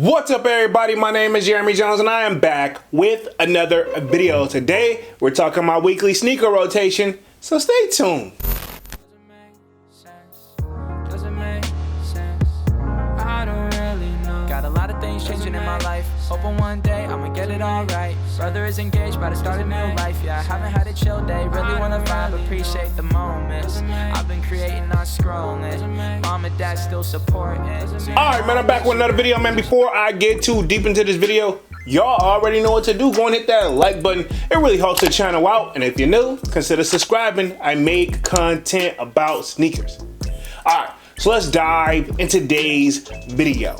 What's up, everybody? My name is Jeremy Jones and I am back with another video. Today we're talking my weekly sneaker rotation, so stay tuned. Doesn't make sense. I don't really know. Got a lot of things changing in my life. Hoping one day I'ma get it all right. Brother is engaged, but I started new life. Yeah, I haven't had a chill day. Really wanna vibe, appreciate the moments. I've been creating, not scrolling. Mom and dad still supporting. Alright, man, I'm back with another video, man. Before I get too deep into this video, y'all already know what to do. Go and hit that like button. It really helps the channel out. And if you're new, consider subscribing. I make content about sneakers. Alright, so let's dive into today's video.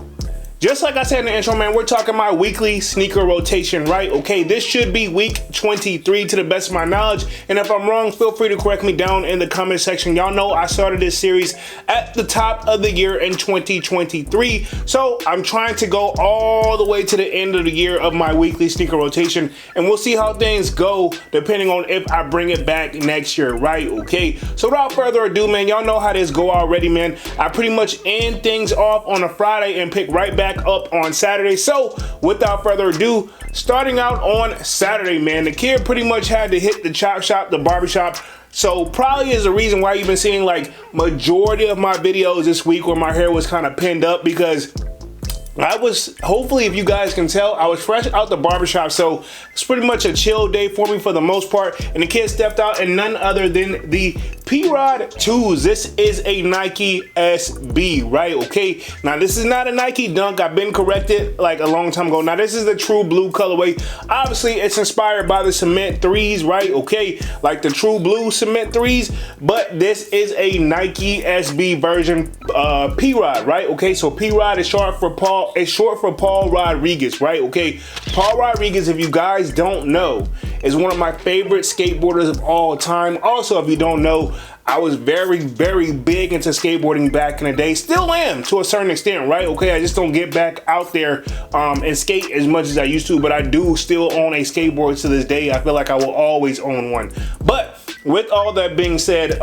Just like I said in the intro, man, we're talking my weekly sneaker rotation, right? Okay, this should be week 23 to the best of my knowledge. And if I'm wrong, feel free to correct me down in the comment section. Y'all know I started this series at the top of the year in 2023. So I'm trying to go all the way to the end of the year of my weekly sneaker rotation. And we'll see how things go depending on if I bring it back next year, right? Okay, so without further ado, man, y'all know how this go already, man. I pretty much end things off on a Friday and pick right back up on Saturday. So without further ado, starting out on Saturday, man, the kid pretty much had to hit the chop shop, the barbershop. So probably is the reason why you've been seeing like majority of my videos this week where my hair was kind of pinned up, because I was, hopefully if you guys can tell, I was fresh out the barbershop, so it's pretty much a chill day for me for the most part. And the kid stepped out in none other than the P-Rod 2s. This is a Nike SB, right? Okay, now this is not a Nike Dunk. I've been corrected like a long time ago. Now this is the true blue colorway. Obviously it's inspired by the cement 3s, right? Okay, like the true blue cement 3s, but this is a Nike SB version P-Rod, right? Okay, so P-Rod is short for Paul. It's short for Paul Rodriguez, right? Okay, Paul Rodriguez, if you guys don't know, is one of my favorite skateboarders of all time. Also, if you don't know, I was very, very big into skateboarding back in the day. Still am to a certain extent, right? Okay, I just don't get back out there and skate as much as I used to, but I do still own a skateboard to this day. I feel like I will always own one. But with all that being said,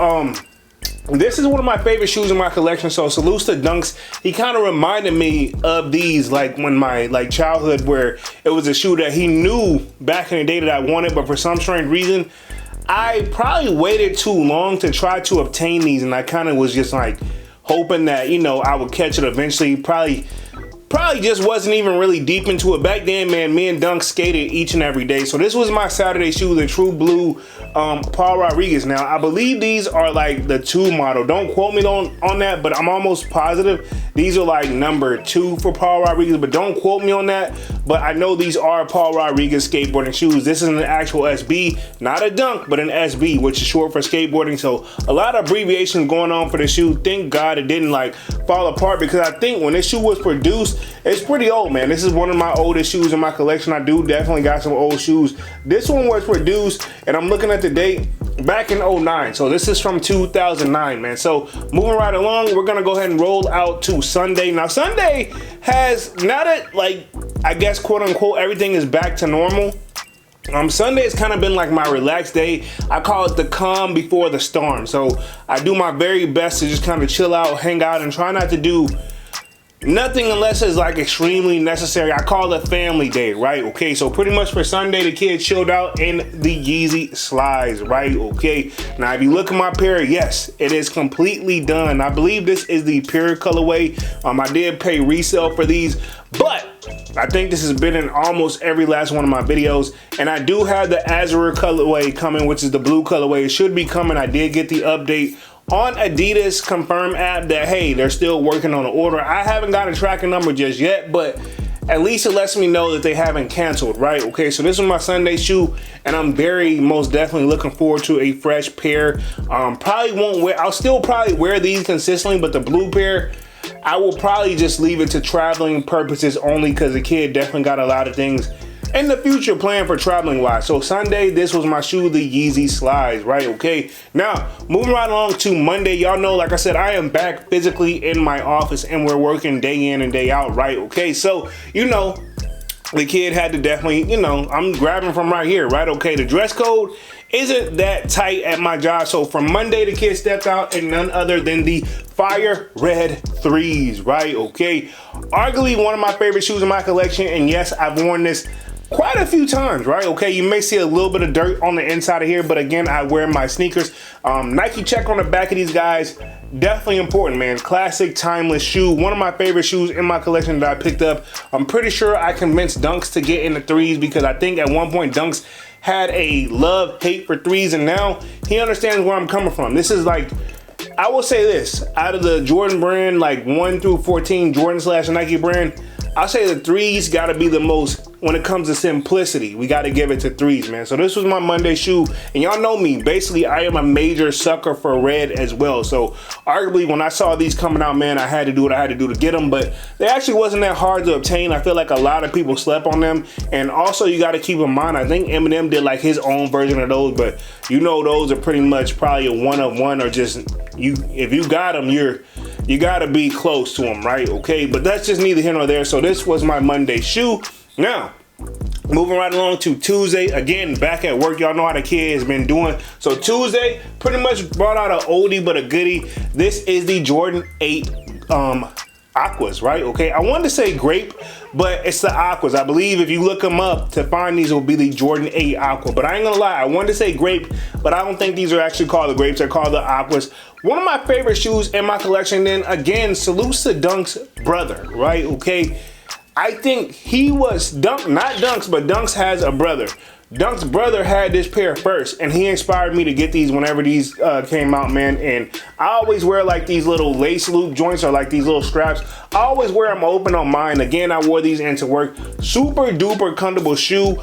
this is one of my favorite shoes in my collection. So salute to Dunks. He kind of reminded me of these, like when my childhood, where it was a shoe that he knew back in the day that I wanted, but for some strange reason, I probably waited too long to try to obtain these, and I kind of was just like hoping that, you know, I would catch it eventually. Probably just wasn't even really deep into it. Back then, man, me and Dunk skated each and every day. So this was my Saturday shoe, the true blue Paul Rodriguez. Now, I believe these are like the 2 model. Don't quote me on that, but I'm almost positive these are like number 2 for Paul Rodriguez, but don't quote me on that. But I know these are Paul Rodriguez skateboarding shoes. This is an actual SB, not a Dunk, but an SB, which is short for skateboarding. So a lot of abbreviations going on for the shoe. Thank God it didn't like fall apart, because I think when this shoe was produced, it's pretty old, man. This is one of my oldest shoes in my collection. I do definitely got some old shoes. This one was produced, and I'm looking at the date, back in 09. So this is from 2009, man. So moving right along, we're gonna go ahead and roll out to Sunday. Now Sunday has, now that, like, I guess quote unquote everything is back to normal, Sunday has kind of been like my relaxed day. I call it the calm before the storm. So I do my very best to just kind of chill out, hang out, and try not to do nothing unless it's like extremely necessary. I call it family day, right? Okay, so pretty much for Sunday, the kids chilled out in the Yeezy slides, right? Okay, now if you look at my pair, yes, it is completely done. I believe this is the pure colorway. I did pay resale for these, but I think this has been in almost every last one of my videos. And I do have the Azure colorway coming, which is the blue colorway. It should be coming. I did get the update on Adidas Confirm app that, hey, they're still working on the order. I haven't got a tracking number just yet, but at least it lets me know that they haven't canceled, right? Okay, so this is my Sunday shoe, and I'm very most definitely looking forward to a fresh pair. Probably won't wear, I'll still probably wear these consistently, but the blue pair, I will probably just leave it to traveling purposes only, because the kid definitely got a lot of things in the future planned for traveling wise. So Sunday, this was my shoe, the Yeezy slides, right? Okay, now moving right along to Monday. Y'all know, like I said, I am back physically in my office and we're working day in and day out, right? Okay, so you know, the kid had to definitely, you know, I'm grabbing from right here, right? Okay, the dress code isn't that tight at my job. So from Monday, the kid stepped out in none other than the fire red 3s, right? Okay, arguably one of my favorite shoes in my collection. And yes, I've worn this quite a few times, right? Okay, you may see a little bit of dirt on the inside of here, but again, I wear my sneakers. Nike check on the back of these guys, definitely important, man. Classic, timeless shoe. One of my favorite shoes in my collection that I picked up. I'm pretty sure I convinced Dunks to get in the 3s because I think at one point Dunks had a love-hate for 3s, and now he understands where I'm coming from. This is like, I will say this, out of the Jordan brand, like 1 through 14 Jordan / Nike brand, I'll say the 3s gotta be the most, when it comes to simplicity, we gotta give it to 3s, man. So this was my Monday shoe, and y'all know me, basically I am a major sucker for red as well. So arguably when I saw these coming out, man, I had to do what I had to do to get them, but they actually wasn't that hard to obtain. I feel like a lot of people slept on them. And also you gotta keep in mind, I think Eminem did like his own version of those, but you know those are pretty much probably a one of one, or just, if you got them, you gotta be close to them, right? Okay, but that's just neither here nor there. So this was my Monday shoe. Now, moving right along to Tuesday, again, back at work. Y'all know how the kid has been doing. So Tuesday, pretty much brought out an oldie but a goodie. This is the Jordan 8 Aquas, right? Okay, I wanted to say grape, but it's the Aquas. I believe if you look them up to find these, will be the Jordan 8 Aqua. But I ain't gonna lie, I wanted to say grape, but I don't think these are actually called the grapes. They're called the Aquas. One of my favorite shoes in my collection. Then again, salutes to Dunk's brother, right? Okay, I think he was not Dunks, but Dunks has a brother. Dunk's brother had this pair first, and he inspired me to get these whenever these came out, man. And I always wear like these little lace loop joints, or like these little straps. I always wear them open on mine. Again, I wore these into work. Super duper comfortable shoe.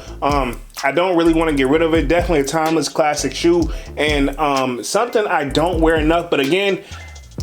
I don't really want to get rid of it. Definitely a timeless classic shoe, and something I don't wear enough. But again,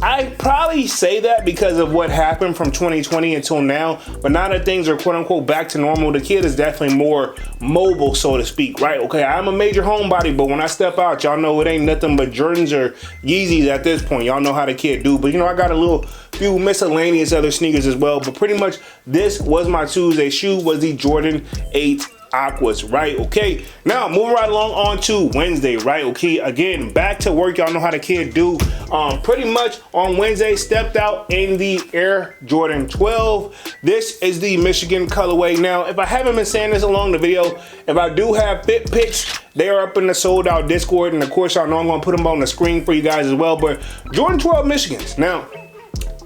I probably say that because of what happened from 2020 until now. But now that things are quote unquote back to normal, the kid is definitely more mobile, so to speak, right? Okay, I'm a major homebody, but when I step out, y'all know it ain't nothing but Jordans or Yeezys at this point. Y'all know how the kid do. But you know, I got a few miscellaneous other sneakers as well. But pretty much this was my Tuesday shoe, was the Jordan 8 Aquas, right? Okay, now moving right along on to Wednesday, right? Okay, again, back to work. Y'all know how the kid do. Pretty much on Wednesday, stepped out in the Air Jordan 12. This is the Michigan colorway. Now, if I haven't been saying this along the video, if I do have fit pics, they are up in the sold out Discord, and of course y'all know I'm gonna put them on the screen for you guys as well. But Jordan 12 Michigans. Now,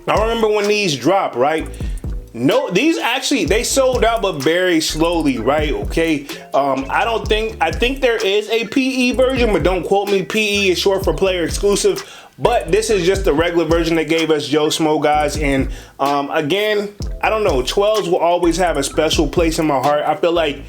I remember when these dropped, right? No, these actually, they sold out, but very slowly, right? Okay, I think there is a PE version, but don't quote me. PE is short for player exclusive, but this is just the regular version they gave us, Joe Smo guys. And again, I don't know, 12s will always have a special place in my heart. I feel like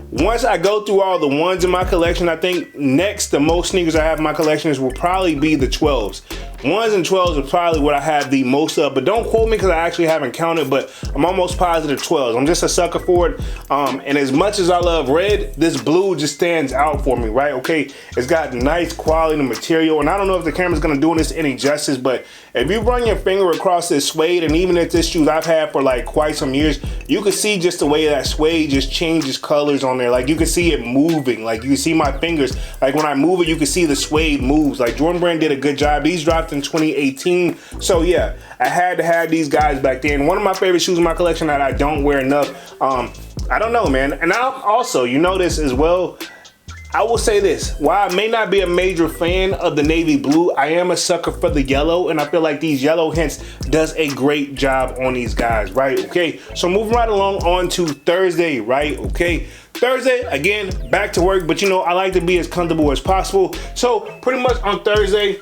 once I go through all the ones in my collection, I think next, the most sneakers I have in my collection will probably be the 12s. Ones and 12s are probably what I have the most of, but don't quote me because I actually haven't counted, but I'm almost positive 12s. I'm just a sucker for it. And as much as I love red, this blue just stands out for me, right? Okay, it's got nice quality material, and I don't know if the camera's gonna do this any justice, but if you run your finger across this suede, and even if this shoes I've had for like quite some years, you can see just the way that suede just changes colors on there. Like you can see it moving. Like you can see my fingers. Like when I move it, you can see the suede moves. Like Jordan Brand did a good job. These dropped in 2018. So yeah, I had to have these guys back then. One of my favorite shoes in my collection that I don't wear enough. I don't know, man. And I also, you know this as well, I will say this, while I may not be a major fan of the navy blue, I am a sucker for the yellow, and I feel like these yellow hints does a great job on these guys, right? Okay, so moving right along on to Thursday, right? Okay, Thursday, again, back to work, but you know, I like to be as comfortable as possible. So pretty much on Thursday,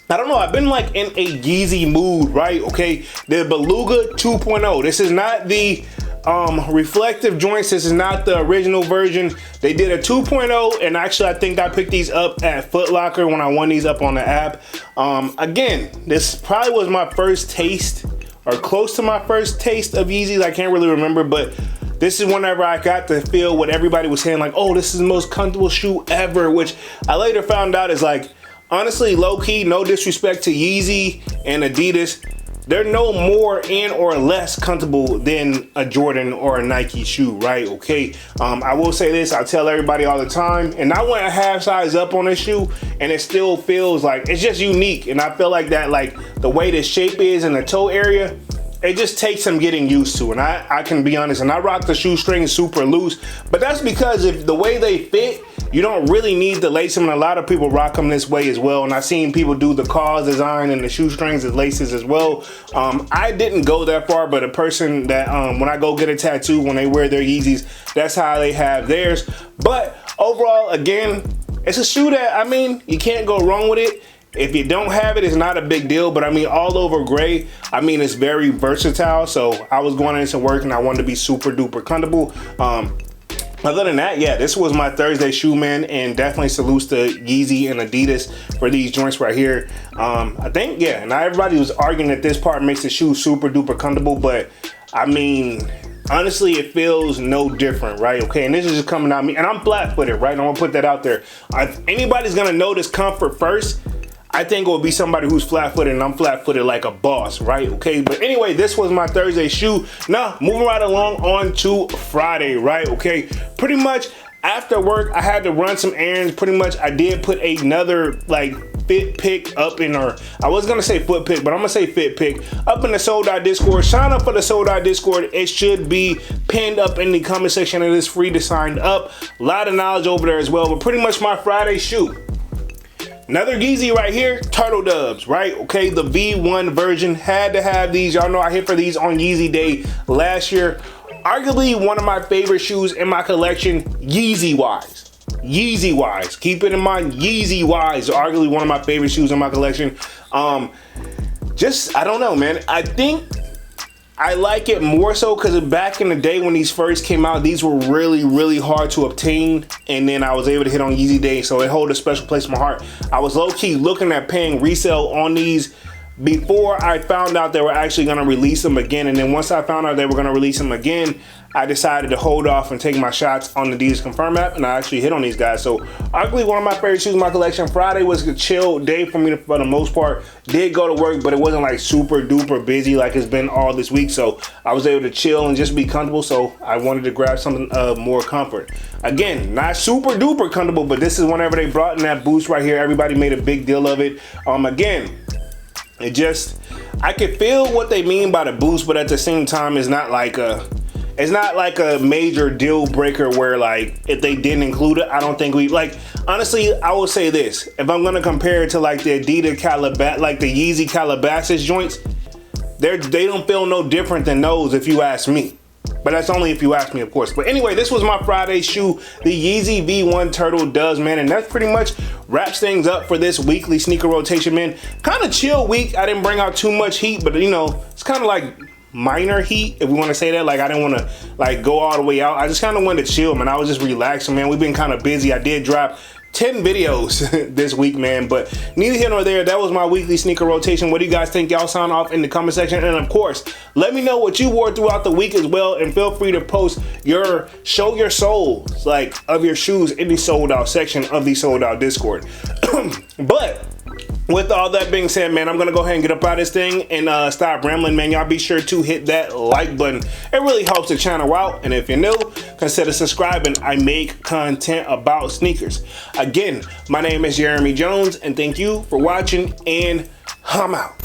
I don't know, I've been like in a Yeezy mood, right? Okay, the Beluga 2.0. This is not the reflective joints. This is not the original version. They did a 2.0, and actually I think I picked these up at Foot Locker when I won these up on the app. Again, this probably was my first taste, or close to my first taste of Yeezys. I can't really remember, but this is whenever I got to feel what everybody was saying, like, oh, this is the most comfortable shoe ever, which I later found out is like, honestly, low-key, no disrespect to Yeezy and Adidas, they're no more and or less comfortable than a Jordan or a Nike shoe, right? Okay, I will say this, I tell everybody all the time, and I went a half size up on this shoe and it still feels like it's just unique. And I feel like that, like the way the shape is in the toe area, it just takes some getting used to. And I can be honest, and I rock the shoestring super loose, but that's because if the way they fit, you don't really need to lace them, and a lot of people rock them this way as well. And I've seen people do the cause design and the shoestrings as laces as well. I didn't go that far, but a person that when I go get a tattoo, when they wear their Yeezys, that's how they have theirs. But overall, again, it's a shoe that, I mean, you can't go wrong with it. If you don't have it, it's not a big deal, but I mean, all over gray, I mean, it's very versatile. So I was going into work and I wanted to be super duper comfortable. Other than that, yeah, this was my Thursday shoe, man, and definitely salutes to Yeezy and Adidas for these joints right here. I think, yeah, and everybody was arguing that this part makes the shoe super duper comfortable, but I mean, honestly, it feels no different, right? Okay, and this is just coming out of me, and I'm flat-footed, right? I'm gonna put that out there. If anybody's gonna notice comfort first, I think it will be somebody who's flat-footed, and I'm flat-footed like a boss, right? Okay, but anyway, this was my Thursday shoe. Now, moving right along on to Friday, right? Okay, pretty much after work, I had to run some errands. Pretty much, I did put another like fit pick up in our, I was gonna say foot pick, but I'm gonna say fit pick up in the Sold Out Discord. Sign up for the Sold Out Discord. It should be pinned up in the comment section. It is free to sign up. A lot of knowledge over there as well, but pretty much my Friday shoe. Another Yeezy right here, Turtle Doves, right? Okay, the V1 version, had to have these. Y'all know I hit for these on Yeezy Day last year. Arguably one of my favorite shoes in my collection, Yeezy-wise. Yeezy-wise, keep it in mind, Yeezy-wise, arguably one of my favorite shoes in my collection. Just, I don't know, man. I think I like it more so because back in the day when these first came out, these were really, really hard to obtain. And then I was able to hit on Yeezy Day, so it holds a special place in my heart. I was low-key looking at paying resale on these before I found out they were actually going to release them again. And then once I found out they were going to release them again, I decided to hold off and take my shots on the Adidas Confirm app, and I actually hit on these guys. So arguably one of my favorite shoes in my collection. Friday was a chill day for me for the most part. Did go to work, but it wasn't like super duper busy like it's been all this week. So I was able to chill and just be comfortable. So I wanted to grab something of more comfort. Again, not super duper comfortable, but this is whenever they brought in that boost right here. Everybody made a big deal of it. Again, it just, I could feel what they mean by the boost, but at the same time, it's not like a major deal breaker where like if they didn't include it, I don't think we like, honestly, I will say this. If I'm gonna compare it to like the Adidas Calabas, like the Yeezy Calabasas joints, they don't feel no different than those if you ask me. But that's only if you ask me, of course. But anyway, this was my Friday shoe, the Yeezy V1 Turtle Doves, man. And that's pretty much wraps things up for this weekly sneaker rotation, man. Kind of chill week. I didn't bring out too much heat, but you know, it's kind of like minor heat, if we want to say that. Like, I didn't want to like go all the way out. I just kind of wanted to chill, man. I was just relaxing, man. We've been kind of busy. I did drop 10 videos this week, man, but neither here nor there. That was my weekly sneaker rotation. What do you guys think? Y'all sound off in the comment section, and of course, let me know what you wore throughout the week as well, and feel free to post your show your souls like of your shoes in the Sold Out section of the Sold Out Discord. But with all that being said, man, I'm gonna go ahead and get up out of this thing and stop rambling, man. Y'all be sure to hit that like button. It really helps the channel out. And if you're new, consider subscribing. I make content about sneakers. Again, my name is Jeremy Jones, and thank you for watching, and I'm out.